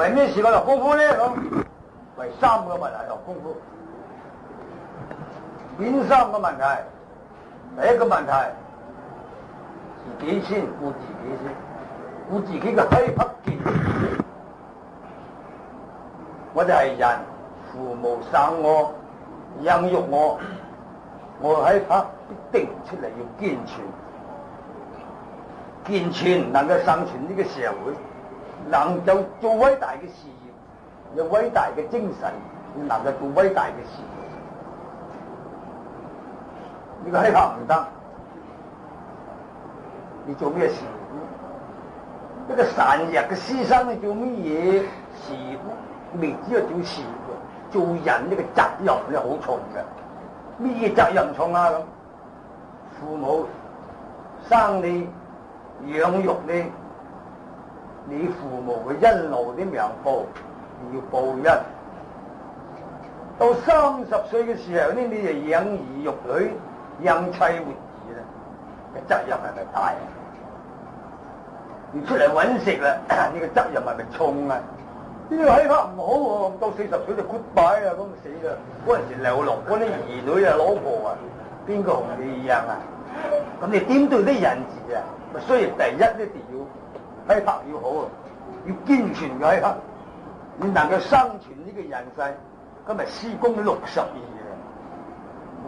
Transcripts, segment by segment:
為咩事我學功夫咧？咁為三個問題學功夫。邊三個問題？第一個問題，自己先顧自己先，顧自己嘅體魄健康。我哋係人，父母生我，養育我，我體魄必定出嚟要健全，健全能夠生存呢個社會，能夠做偉大嘅事業，有偉大嘅精神，能夠做偉大嘅事業。呢個體魄唔得，你做咩事業？一個孱弱嘅師生，你做乜嘢事業？未知係做事業，做人呢個責任咧好重嘅。咩嘢責任重啊？咁父母生你養育你，你父母嘅恩勞啲命報，你要報恩。到30歲嘅時候呢，你就養兒育女。養妻活兒咧，嘅責任係咪大啊？你出嚟揾食啦，呢個責任係咪重啊？呢個體魄唔好喎，到40歲就 goodbye 啦，咁死啦！嗰陣時流落嗰啲兒女啊、老婆啊，邊個同你一樣啊？咁你點對啲人字啊？咪所以第一一定要體魄要好啊，要健全嘅體魄，你能夠生存呢個人世，今日施工都62。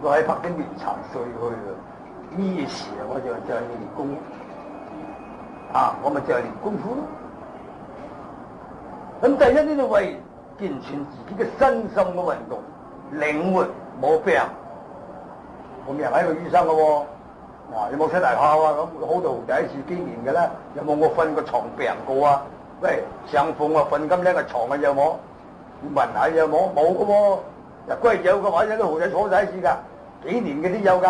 我喺北京面殘碎去啦，咩事啊？我就係練功啊！我咪就係練功夫咯。咁第一呢就為健全自己嘅身心嘅運動，靈活冇病。我咪係一個醫生嘅喎，有冇出大炮啊？咁好到第一次經驗嘅啦。有冇我瞓過床病過啊？喂，上課啊瞓咁靚嘅床啊有冇？問下有冇？冇嘅喎。日歸有嘅話，有啲豪仔坐晒一次㗎。幾年嘅都有噶，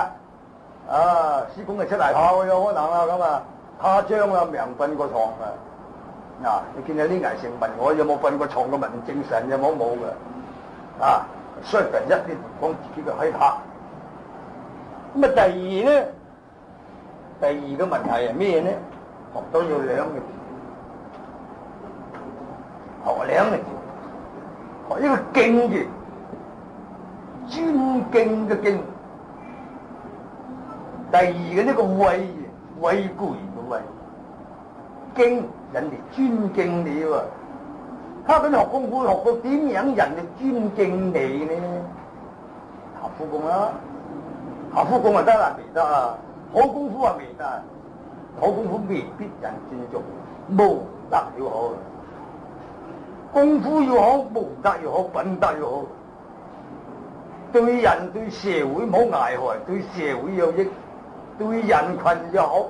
啊，施工係出大炮有可能啊，咁啊，誇張啊，命瞓過床啊，嗱，你見有啲危成問我有冇瞓過床嘅問精神有冇嘅，啊，所以第一啲講自己嘅體魄。咁啊，第二咧，第二個問題係咩咧？學到要兩個字，學兩個字，學一個敬字，尊敬嘅敬。第二嘅呢個畏固然嘅畏，敬人哋尊敬你喎。他咁學功夫學到點樣人哋尊敬你呢？下夫功啦，下夫功就得啦，未得啊！好功夫啊未得，好功夫未必人尊重，無德要好，功夫要好，無德要好，品德要好，對人對社會冇危害，對社會有益。對人群又好，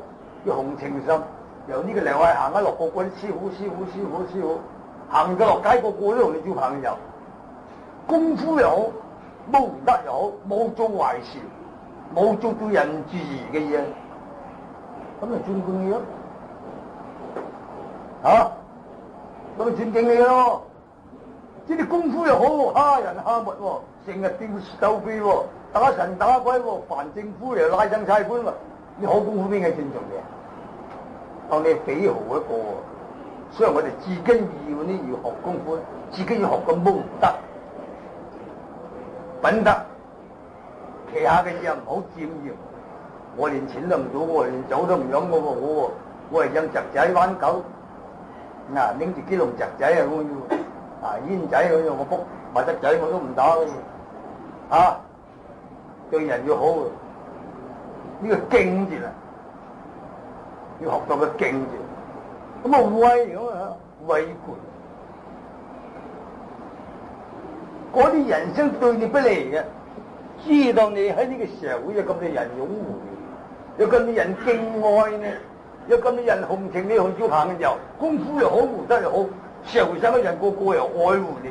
要同情心。由呢個梁偉行一落個個師傅，行咗落街個個都同你做朋友。功夫又好，無德又好，冇做壞事，冇做對人注意嘅嘢，咁就尊敬你咯。咁就尊敬你咯。即係功夫又好，蝦人蝦物喎，成日吊鬥臂喎。打神打鬼喎，凡政府又拉上差官喎，你好功夫邊個尊重你啊？當你係匪豪一個喎，所以我哋至緊要呢要學功夫，自己要學個武德、品德，旗下嘅嘢唔好佔用。我連錢都唔做，我連酒都唔飲嘅喎，我係養侄仔玩狗，嗱拎住幾籠侄仔啊，我要啊煙仔嗰樣我卜埋侄仔我都唔打嘅，對人要好，呢個敬字啦，要學到個敬字。咁啊畏咁啊，畏固。嗰啲人生對你不利嘅，知道你喺呢個社會有咁多人擁護你，有咁多人敬愛你，有咁多人同情你去做朋友，功夫又好，武德又好，社會上嘅人個個又愛護你。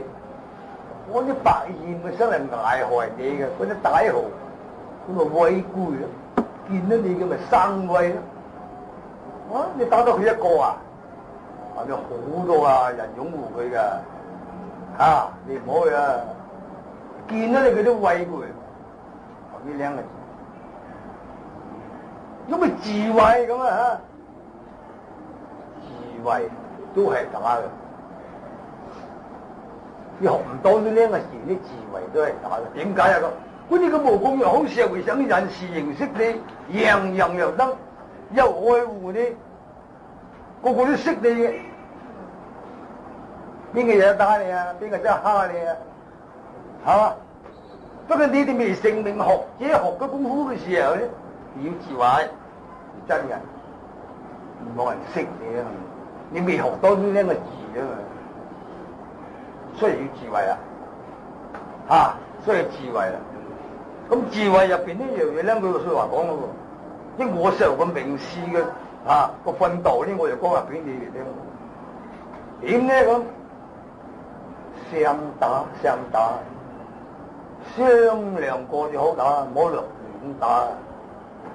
嗰啲百厭嘅生嚟危害你嘅，嗰啲歹豪。咁咪畏固咯，見到你嘅咪生畏咯。你打到佢一個啊，有好多人擁護佢噶，你唔好去啊！見到你佢都畏固，呢兩個字，咁咪智慧咁啊！智慧都係假嘅，你學唔到呢兩個字，啲智慧都係假嘅。點解啊？嗰啲咁無功又好社會上嘅人士認識你，樣樣又得，又愛護你，個個都識你嘅。邊個嘢打你啊？邊個真係蝦你啊？係嘛？不過你哋未成名學者學嘅功夫嘅時候咧，要智慧，真嘅，冇人識你啊！你未學到呢兩個字啊嘛，所以要智慧啊！所以智慧啦。咁智慧入邊呢樣嘢咧，佢個說話講嗰個，即我受個名師嘅個訓導咧，我就講話俾你哋聽。點咧咁？相打，商量過就好打，唔好亂打。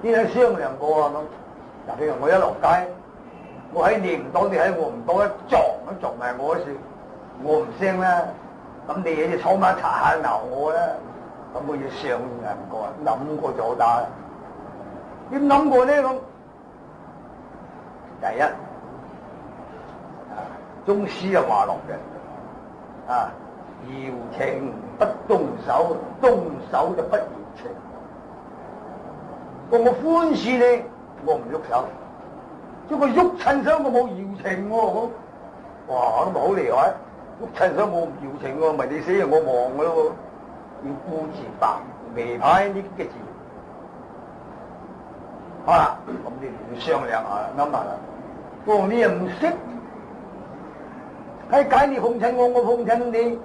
點解商量過啊？咁，嗱，譬如我一落街，我喺你唔到，你喺我唔到，一撞埋我嗰時，我唔聲啦。咁你嘢就坐埋查下鬧我啦。咁我要商量過，諗過就好打。點諗過咧？咁第一，宗師就話落嘅。搖情不動手，動手就不搖情。我歡喜你，我唔喐手；即係我喐親手，我冇搖情喎。哇，咁咪好厲害！喐親手冇搖情喎，咪你死人我亡噶咯。要顧字白眉牌呢啲嘅字。好啦，咁你哋要商量下，諗下啦。你又唔識。喺解你奉襯我，我奉襯你，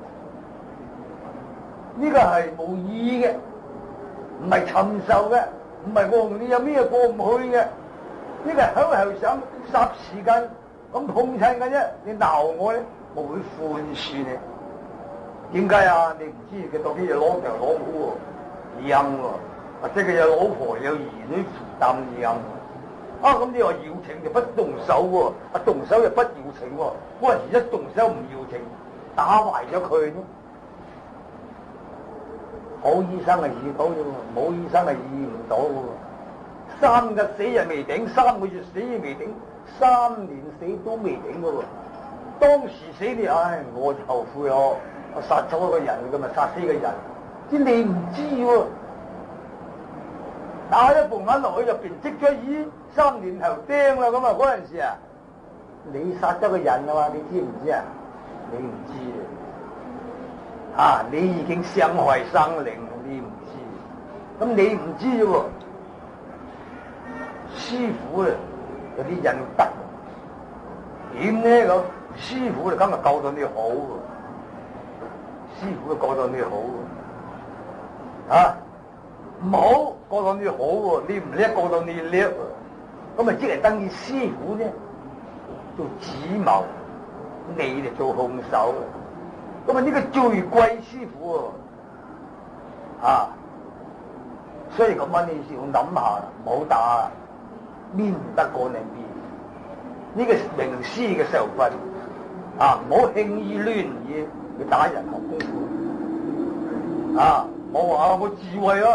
呢個係無意嘅，唔係尋仇嘅，唔係我同你有咩過唔去嘅，呢個係口後想霎時間咁奉襯嘅啫。你鬧我咧，我會寬恕你。點解啊？你唔知佢到底有攞條攞虎喎，陰喎，或者佢有老婆有兒女負擔陰。咁你話搖情就不動手喎，動手又不搖情喎。嗰陣時一動手唔搖情，打壞咗佢咯。好醫生係醫到嘅喎，冇醫生係醫唔到嘅喎。3日死又未頂，3個月死又未頂，3年死都未頂嘅喎。當時死你，我就後悔咯，我殺咗一個人，咁咪殺死個人。啲你唔知喎。打一部眼落去入邊，即咗咦，3年頭釘啦咁啊！嗰陣時啊，你殺咗個人啊嘛，你知唔知啊？你唔知你已經傷害生靈，你唔知。咁你唔知啫喎，師傅啊，有啲人得點咧咁？師傅就今日教到你好喎，師傅教到你好喎，唔好過到你好喎，你唔叻過到你叻喎，咁咪即係等於師傅咧做主謀，你嚟做兇手，咁啊呢個最貴師傅喎，所以咁樣你要諗下，唔好打，邊唔得過你邊，呢個名師嘅受訓，唔好輕易亂嘢去打人學功夫，我話我智慧咯。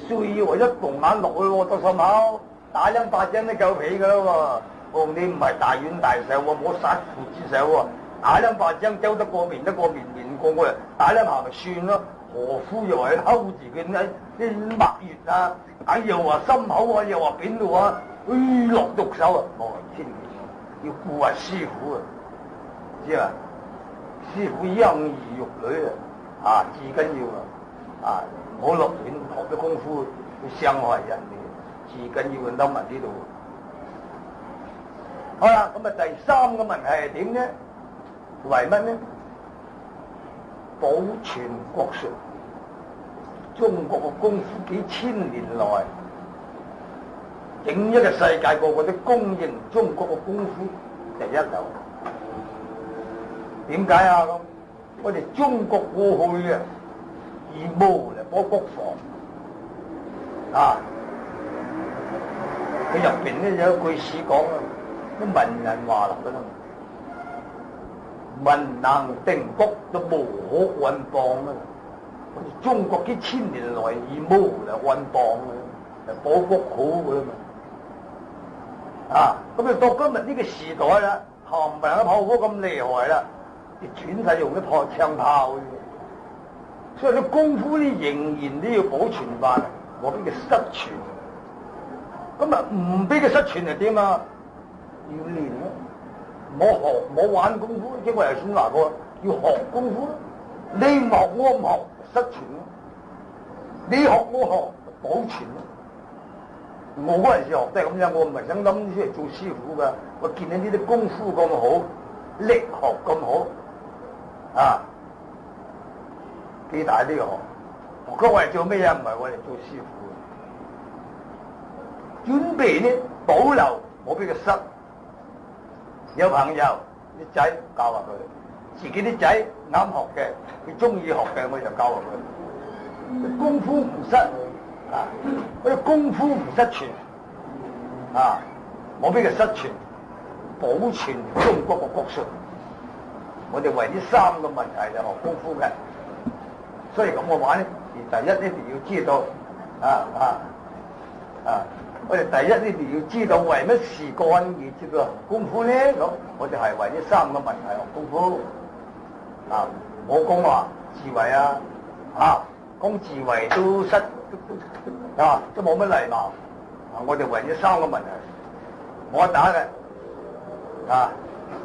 需要一動眼落去喎，到心口打兩巴掌都夠皮噶啦喎！你唔係大冤大手喎，冇殺父之手喎，打兩巴掌走得過面得過面，面過我嚟打兩下咪算咯。何夫又話去睺住佢啲蜜月啊，又話心口啊，又話邊度啊，落毒手啊！我千祈要顧下師傅啊，知啊？師傅養兒育女至緊要啊！唔好落亂學嘅功夫去傷害人哋，至緊要諗埋呢度。好啦，咁第3個問題係點呢？為乜呢？保存國術。中國嘅功夫幾千年來，整一個世界個個都公認中國嘅功夫第一流。點解啊？咁我哋中國過去以武嚟保國防，佢入邊咧有一句詩講啲文人話落㗎啦，文能定國都無可穩邦啊！我哋中國幾千年來以武嚟穩邦嘅，保國好㗎嘛，咁到今日呢個時代啦，冚唪唥嘅炮火咁厲害啦，全世用啲槍炮嘅，所以啲功夫咧仍然都要保存翻，我俾佢失傳。咁啊唔俾佢失傳係點啊？要練咯，唔好學，唔好玩功夫。即係我頭先話過，要學功夫。你唔學我唔學，失傳咯；你學我學，保存咯。我嗰陣時學都係咁樣，我唔係想諗出嚟做師傅噶。我見到呢啲功夫咁好，力學咁好，啊，幾大呢個學？我講我係做咩啊？唔係我哋做師傅，準備呢保留，冇俾佢失。有朋友啲仔教下佢，自己啲仔啱學嘅，佢中意學嘅，我就教下佢。功夫唔失啊，嗰啲功夫唔失傳啊，冇俾佢失傳，保存中國嘅國術。我哋為呢三個問題就學功夫嘅，所以咁我玩咧，第一一定要知道我哋第一一定要知道為乜事幹而接到功夫咧？咁我哋係為呢三個問題學功夫啊！冇講話智慧講智慧都失都冇乜禮貌啊！我哋為呢三個問題，我打嘅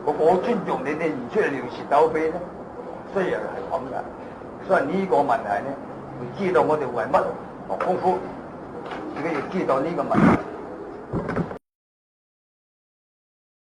我尊重你哋，唔出嚟撩事鬥非咧，雖然係咁嘅，所以呢個問題咧，要知道我哋為乜學功夫，自己要知道呢個問題。